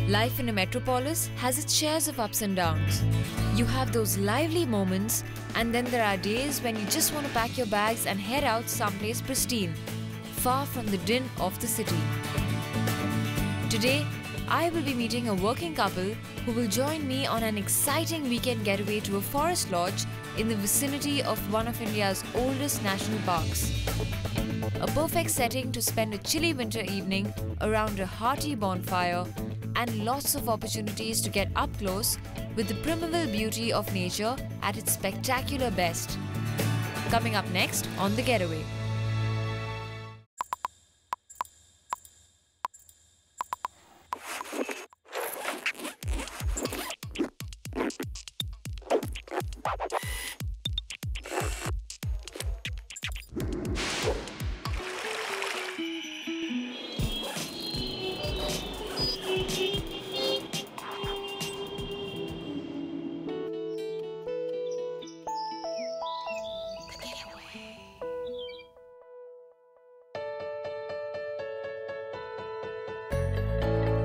Life in a metropolis has its shares of ups and downs. You have those lively moments, and then there are days when you just want to pack your bags and head out someplace pristine, far from the din of the city. Today, I will be meeting a working couple who will join me on an exciting weekend getaway to a forest lodge in the vicinity of one of India's oldest national parks. A perfect setting to spend a chilly winter evening around a hearty bonfire and lots of opportunities to get up close with the primeval beauty of nature at its spectacular best. Coming up next on The Getaway.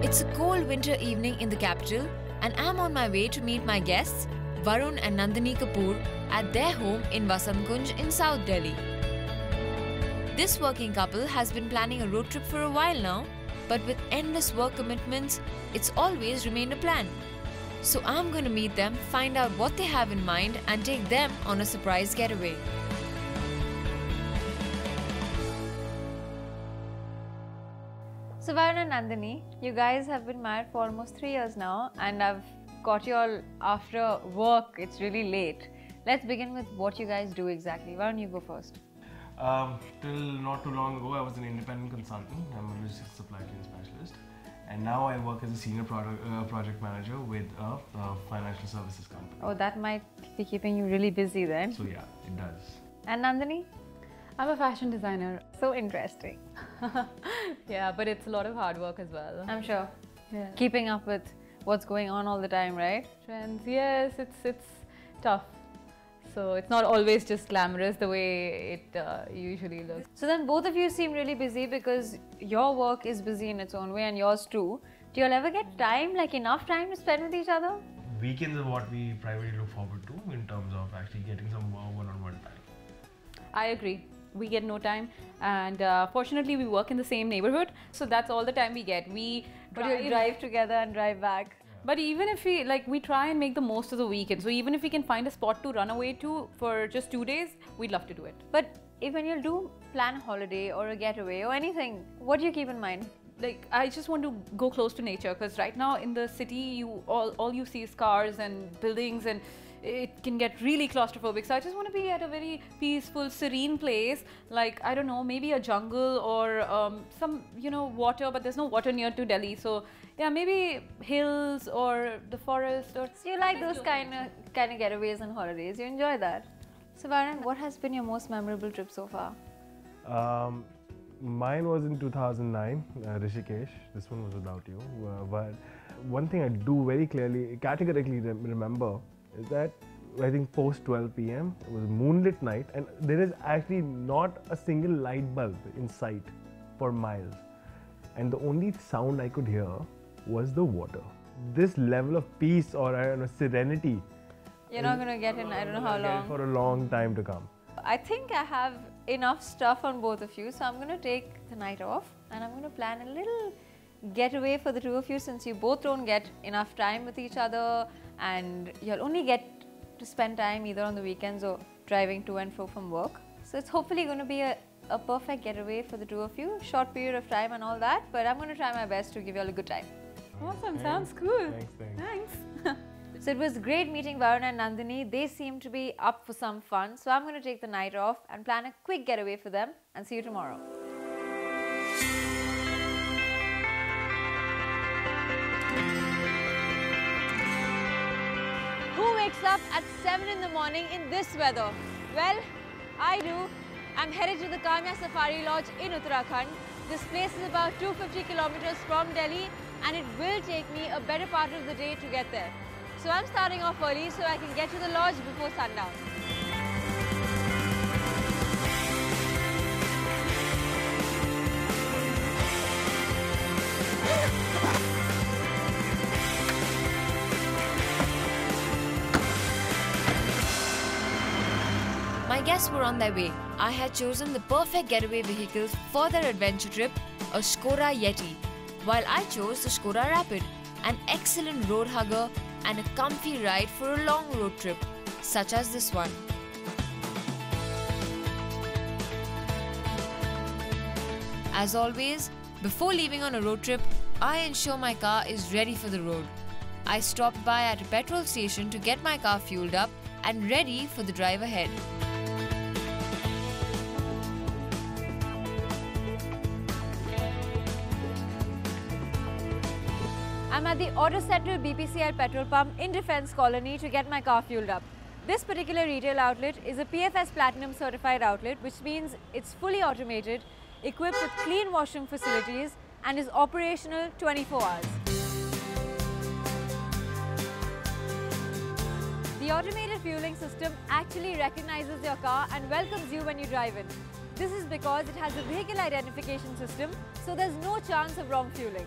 It's a cold winter evening in the capital, and I'm on my way to meet my guests, Varun and Nandini Kapoor, at their home in Vasant Kunj in South Delhi. This working couple has been planning a road trip for a while now, but with endless work commitments, it's always remained a plan. So I'm going to meet them, find out what they have in mind, and take them on a surprise getaway. So Varun and Nandini, you guys have been married for almost 3 years now, and I've caught you all after work. It's really late. Let's begin with what you guys do exactly. Varun, you go first. Till not too long ago, I was an independent consultant. I'm a logistics supply chain specialist, and now I work as a senior project manager with a financial services company. Oh, that might be keeping you really busy then. So yeah, it does. And Nandini? I'm a fashion designer. So interesting. Yeah, but it's a lot of hard work as well. I'm sure. Yeah. Keeping up with what's going on all the time, right? Trends, yes, it's tough. So it's not always just glamorous the way it usually looks. So then both of you seem really busy because your work is busy in its own way and yours too. Do you all ever get time, like enough time to spend with each other? Weekends are what we primarily look forward to in terms of actually getting some one-on-one time. I agree. We get no time, and fortunately we work in the same neighborhood, so that's all the time we get. But you drive together and drive back. But even if we try and make the most of the weekend, so even if we can find a spot to run away to for just 2 days, we'd love to do it. But if when you do plan a holiday or a getaway or anything, what do you keep in mind? Like, I just want to go close to nature, because right now in the city all you see is cars and buildings, and it can get really claustrophobic. So I just want to be at a very peaceful, serene place, like, I don't know, maybe a jungle or some, water, but there's no water near to Delhi. So yeah, maybe hills or the forest. Or so you like those kind of getaways and holidays. You enjoy that. So Varun, what has been your most memorable trip so far? Mine was in 2009, Rishikesh. This one was without you. But one thing I do very clearly, categorically remember is that I think post 12 p.m. it was a moonlit night, and there is actually not a single light bulb in sight for miles. And the only sound I could hear was the water. This level of peace or I don't know, serenity. You're not going to get in I don't know how long. For a long time to come. I think I have enough stuff on both of you, so I'm going to take the night off and I'm going to plan a little getaway for the two of you, since you both don't get enough time with each other and you'll only get to spend time either on the weekends or driving to and fro from work. So it's hopefully going to be a perfect getaway for the two of you, short period of time and all that, but I'm going to try my best to give you all a good time. Awesome, sounds cool. Thanks. So it was great meeting Varun and Nandini. They seem to be up for some fun. So I'm going to take the night off and plan a quick getaway for them, and see you tomorrow. Who wakes up at 7 in the morning in this weather? Well, I do. I'm headed to the Kamya Safari Lodge in Uttarakhand. This place is about 250 kilometers from Delhi, and it will take me a better part of the day to get there. So I'm starting off early so I can get to the lodge before sundown. guests were on their way. I had chosen the perfect getaway vehicle for their adventure trip, a Skoda Yeti, while I chose the Skoda Rapid, an excellent road hugger and a comfy ride for a long road trip, such as this one. As always, before leaving on a road trip, I ensure my car is ready for the road. I stopped by at a petrol station to get my car fueled up and ready for the drive ahead. I'm at the Auto Settle BPCL petrol pump in Defence Colony to get my car fueled up. This particular retail outlet is a PFS Platinum certified outlet, which means it's fully automated, equipped with clean washroom facilities and is operational 24 hours. The automated fueling system actually recognizes your car and welcomes you when you drive in. This is because it has a vehicle identification system, so there's no chance of wrong fueling.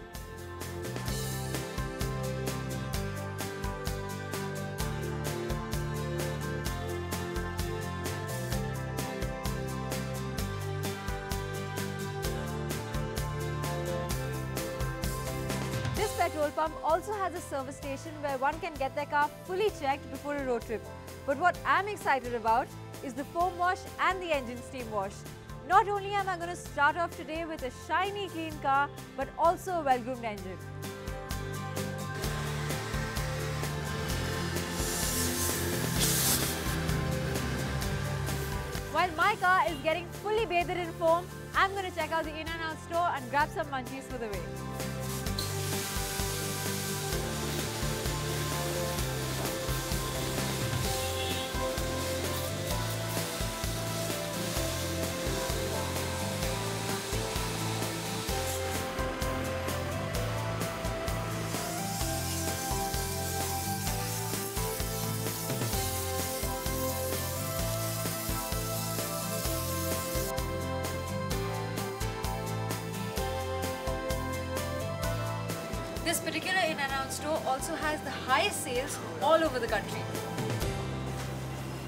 This petrol pump also has a service station where one can get their car fully checked before a road trip. But what I'm excited about is the foam wash and the engine steam wash. Not only am I going to start off today with a shiny clean car, but also a well-groomed engine. While my car is getting fully bathed in foam, I'm going to check out the In-N-Out store and grab some munchies for the way. This particular In-N-Out store also has the highest sales all over the country.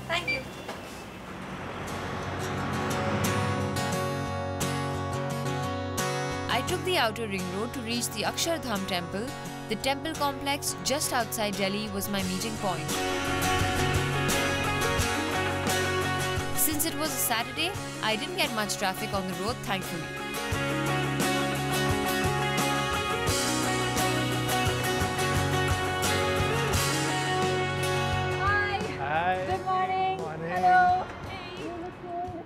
Thank you. I took the outer ring road to reach the Akshardham temple. The temple complex just outside Delhi was my meeting point. Since it was a Saturday, I didn't get much traffic on the road, thankfully. Good morning. Hello. You look good.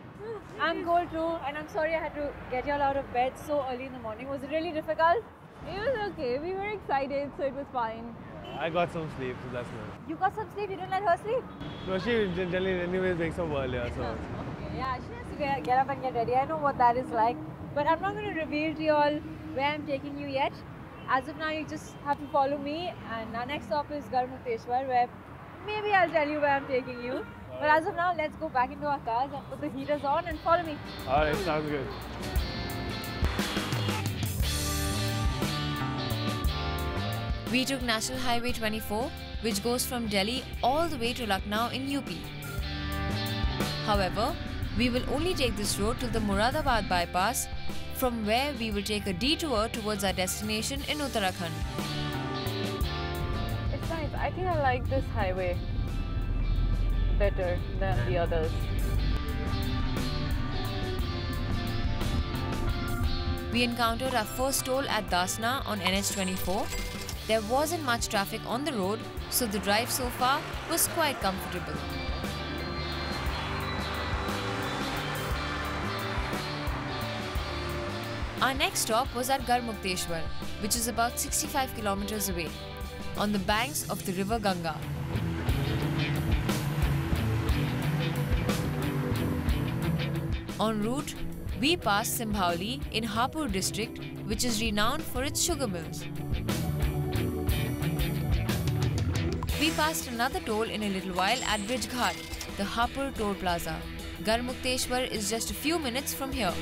I'm cold too, and I'm sorry I had to get y'all out of bed so early in the morning. Was it really difficult? It was okay. We were excited, so it was fine. I got some sleep, so that's good. You got some sleep? You didn't let her sleep? No, she generally anyways wakes up earlier, so. Okay, yeah, she has to get up and get ready. I know what that is like. But I'm not going to reveal to y'all where I'm taking you yet. As of now, you just have to follow me. And our next stop is Garmukteshwar, where maybe I'll tell you where I'm taking you. But as of now, let's go back into our cars and put the heaters on and follow me. Alright, sounds good. We took National Highway 24, which goes from Delhi all the way to Lucknow in UP. However, we will only take this road till the Moradabad bypass, from where we will take a detour towards our destination in Uttarakhand. It's nice. I think I like this highway better than the others. We encountered our first toll at Dasna on NH24. There wasn't much traffic on the road, so the drive so far was quite comfortable. Our next stop was at Garmukteshwar, which is about 65 kilometers away, on the banks of the river Ganga. En route, we passed Simbhaoli in Hapur district, which is renowned for its sugar mills. We passed another toll in a little while at Bridge Ghat, the Hapur Toll Plaza. Garmukteshwar is just a few minutes from here.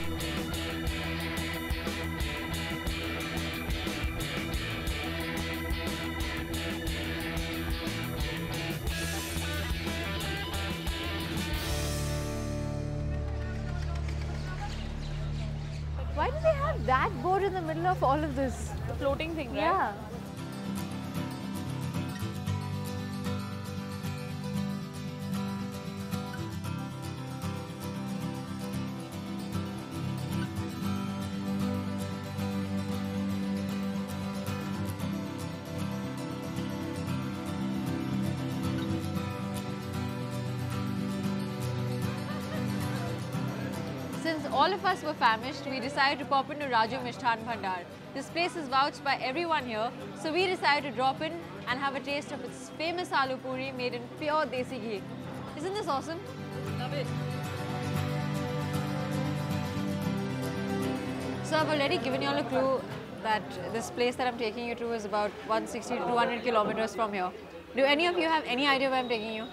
that boat in the middle of all of this. The floating thing, right? Yeah. Since all of us were famished, we decided to pop into Raju Mishthan Bhandar. This place is vouched by everyone here, so we decided to drop in and have a taste of its famous aloo puri made in pure desi ghee. Isn't this awesome? Love it. So I've already given you all a clue that this place that I'm taking you to is about 160 to 200 kilometers from here. Do any of you have any idea where I'm taking you?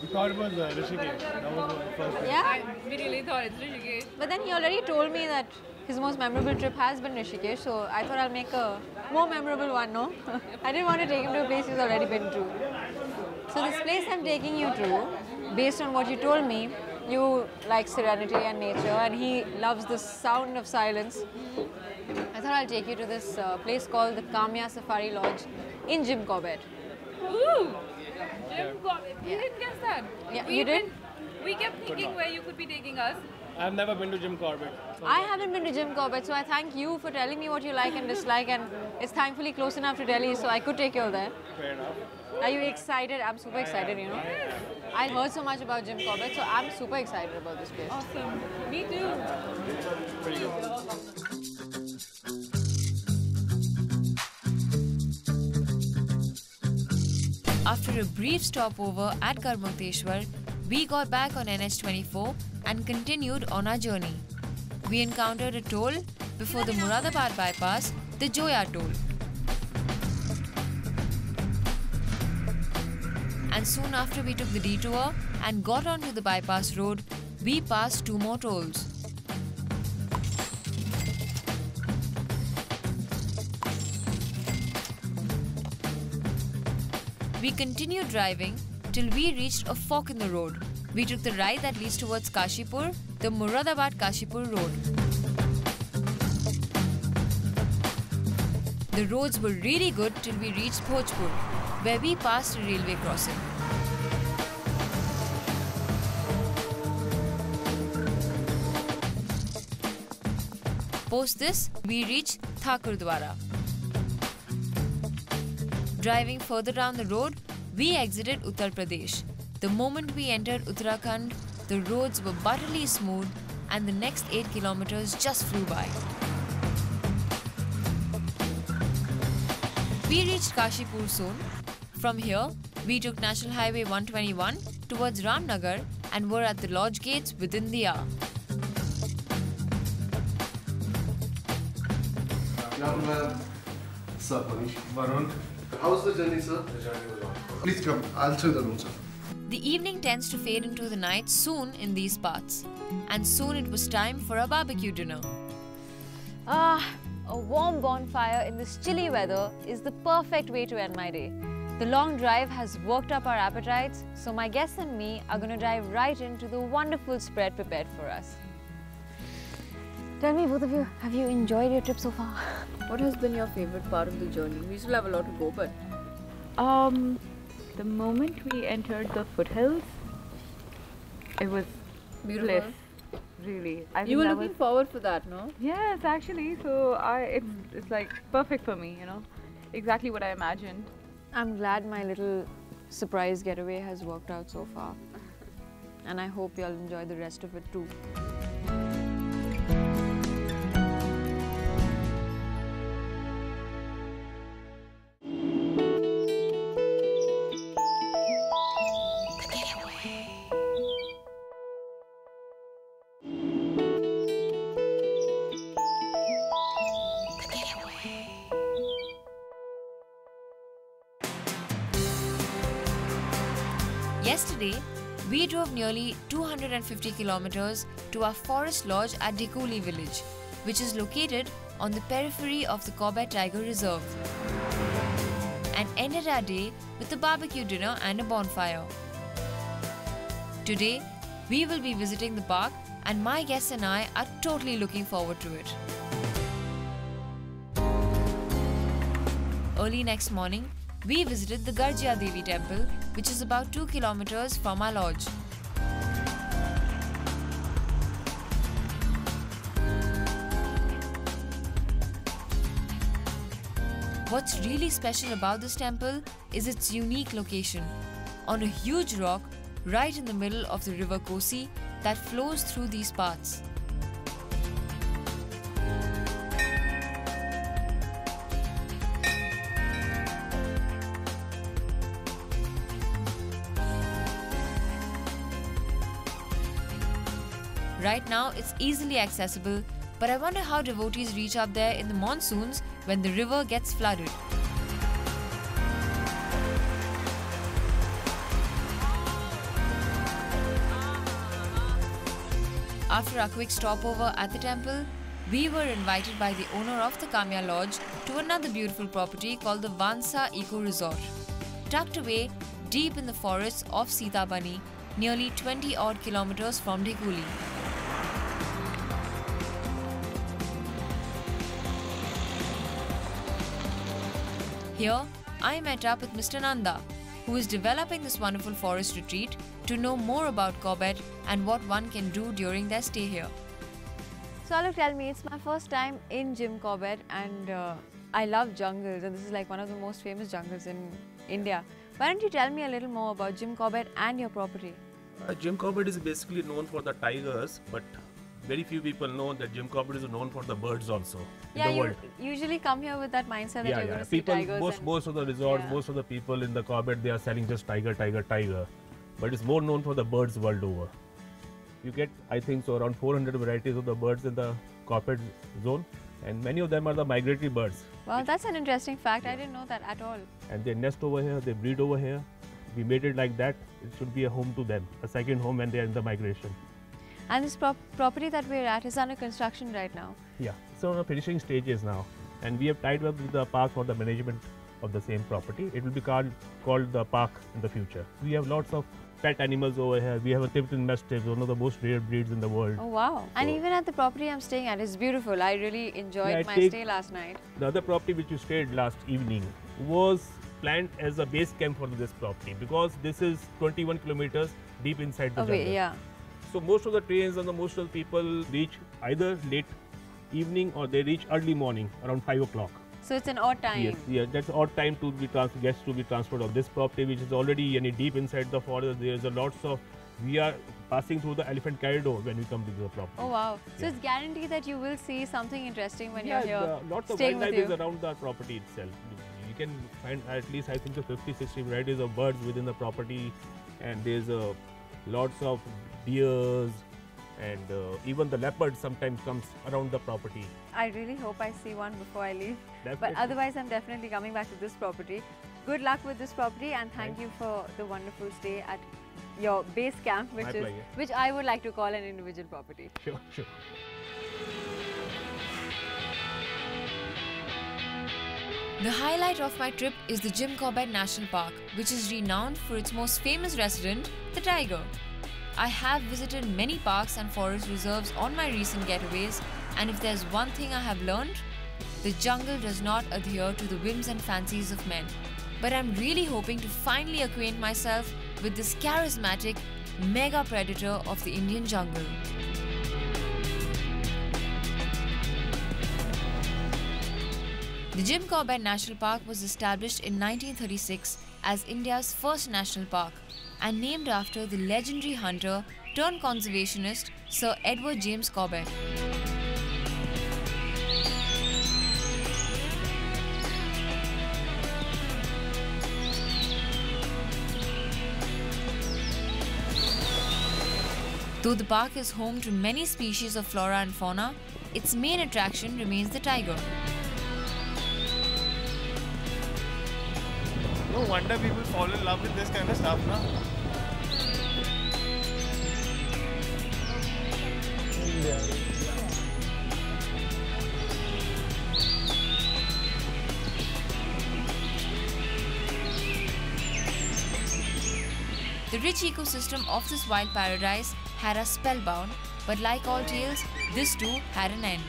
We thought it was Rishikesh. That was the first thing. Yeah? We really thought it's Rishikesh. But then he already told me that his most memorable trip has been Rishikesh, so I thought I'll make a more memorable one, no? I didn't want to take him to a place he's already been to. So this place I'm taking you to, based on what you told me, you like serenity and nature, and he loves the sound of silence. I thought I'll take you to this place called the Kamya Safari Lodge in Jim Corbett. Ooh! Jim Corbett. We didn't guess that. Yeah, you did? We kept thinking where you could be taking us. I've never been to Jim Corbett. I haven't been to Jim Corbett, so I thank you for telling me what you like and dislike, and it's thankfully close enough to Delhi, so I could take you all there. Fair enough. Are you excited? I'm super excited, you know. I heard so much about Jim Corbett, so I'm super excited about this place. Awesome. Me too. Pretty good. After a brief stopover at Garmukteshwar, we got back on NH24 and continued on our journey. We encountered a toll before the Moradabad bypass, the Joya toll. And soon after we took the detour and got onto the bypass road, we passed 2 more tolls. We continued driving till we reached a fork in the road. We took the right that leads towards Kashipur, the Moradabad-Kashipur road. The roads were really good till we reached Bhojpur, where we passed a railway crossing. Post this, we reached Thakurdwara. Driving further down the road, we exited Uttar Pradesh. The moment we entered Uttarakhand, the roads were butterly smooth and the next 8 kilometers just flew by. We reached Kashipur soon. From here, we took National Highway 121 towards Ramnagar and were at the lodge gates within the hour. Young man, sir, Manish. Varun. How's the journey, sir? The journey was on. Please come. I'll show you the room, sir. The evening tends to fade into the night soon in these parts, and soon it was time for a barbecue dinner. A warm bonfire in this chilly weather is the perfect way to end my day. The long drive has worked up our appetites, so my guests and me are going to dive right into the wonderful spread prepared for us. Tell me, both of you, have you enjoyed your trip so far? What has been your favorite part of the journey? We still have a lot to go, but the moment we entered the foothills, it was beautiful. bliss. Really, I You think were that looking was, forward for that, no? yes, actually. So it's like perfect for me. You know, exactly what I imagined. I'm glad my little surprise getaway has worked out so far. And I hope you'll enjoy the rest of it too. Yesterday, we drove nearly 250 kilometers to our forest lodge at Dekuli village, which is located on the periphery of the Corbett Tiger Reserve, and ended our day with a barbecue dinner and a bonfire. Today, we will be visiting the park, and my guests and I are totally looking forward to it. early next morning, we visited the Garjia Devi temple, which is about 2 kilometers from our lodge. What's really special about this temple is its unique location. On a huge rock, right in the middle of the river Kosi that flows through these parts. Right now, it's easily accessible, but I wonder how devotees reach up there in the monsoons when the river gets flooded. After our quick stopover at the temple, we were invited by the owner of the Kamya Lodge to another beautiful property called the Vansa Eco Resort. Tucked away deep in the forests of Sitabani, nearly 20 odd kilometers from Dhekuli. Here, I met up with Mr. Nanda, who is developing this wonderful forest retreat, to know more about Corbett and what one can do during their stay here. So look, tell me, it's my first time in Jim Corbett and I love jungles, and this is like one of the most famous jungles in India. Why don't you tell me a little more about Jim Corbett and your property? Jim Corbett is basically known for the tigers, but very few people know that Jim Corbett is known for the birds also in the world. You usually come here with that mindset that you're going to see people, tigers. most of the resorts, most of the people in the Corbett, they are selling just tiger. But it's more known for the birds world over. You get, I think, so around 400 varieties of the birds in the Corbett zone, and many of them are the migratory birds. Wow, that's an interesting fact. I didn't know that at all. And they nest over here, they breed over here. We made it like that. It should be a home to them, a second home when they are in the migration. And this property that we're at is under construction right now. Yeah, it's on the finishing stages now, and we have tied up with the park for the management of the same property. It will be called the park in the future. We have lots of pet animals over here. We have a Tibetan Mastiff, one of the most rare breeds in the world. Oh wow! And even at the property I'm staying at, it's beautiful. I really enjoyed my stay last night. The other property which you stayed last evening was planned as a base camp for this property, because this is 21 kilometers deep inside the jungle. Yeah. So most of the trains and most of the people reach either late evening or they reach early morning around 5 o'clock. So it's an odd time. Yes, yeah, that's odd time to be guests to be transferred of this property, which is already deep inside the forest. There's a lots of, we are passing through the elephant corridor when we come to the property. Oh wow! So it's guaranteed that you will see something interesting when you're here. Lots of wildlife is around the property itself. You can find at least, I think, 50-60 varieties of birds within the property, and there's lots of deers, and even the leopard sometimes comes around the property. I really hope I see one before I leave. Definitely. But otherwise, I'm definitely coming back to this property. Good luck with this property, and thank you for the wonderful stay at your base camp, which I would like to call an individual property. Sure, sure. The highlight of my trip is the Jim Corbett National Park, which is renowned for its most famous resident, the tiger. I have visited many parks and forest reserves on my recent getaways, and if there's one thing I have learned, the jungle does not adhere to the whims and fancies of men. But I'm really hoping to finally acquaint myself with this charismatic mega predator of the Indian jungle. The Jim Corbett National Park was established in 1936 as India's first national park and named after the legendary hunter turned conservationist Sir Edward James Corbett. Though the park is home to many species of flora and fauna, its main attraction remains the tiger. No wonder people fall in love with this kind of stuff, no? The rich ecosystem of this wild paradise had us spellbound, but like all tales, this too had an end.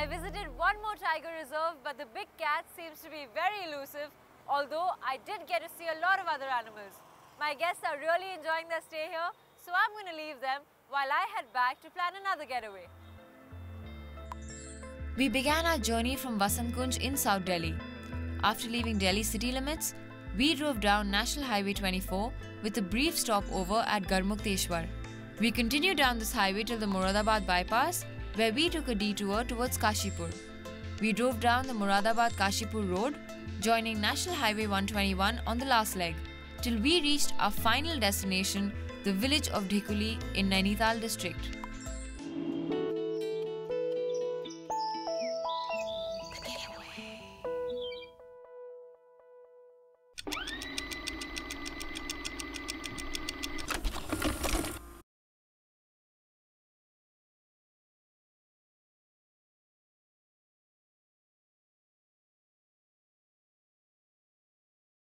I visited one more tiger reserve, but the big cat seems to be very elusive, although I did get to see a lot of other animals. My guests are really enjoying their stay here, so I'm going to leave them while I head back to plan another getaway. We began our journey from Vasant Kunj in South Delhi. After leaving Delhi city limits, we drove down National Highway 24 with a brief stopover at Garmukteshwar. We continued down this highway till the Moradabad bypass, where we took a detour towards Kashipur. We drove down the Moradabad-Kashipur road, joining National Highway 121 on the last leg, till we reached our final destination, the village of Dhikuli in Nainital district.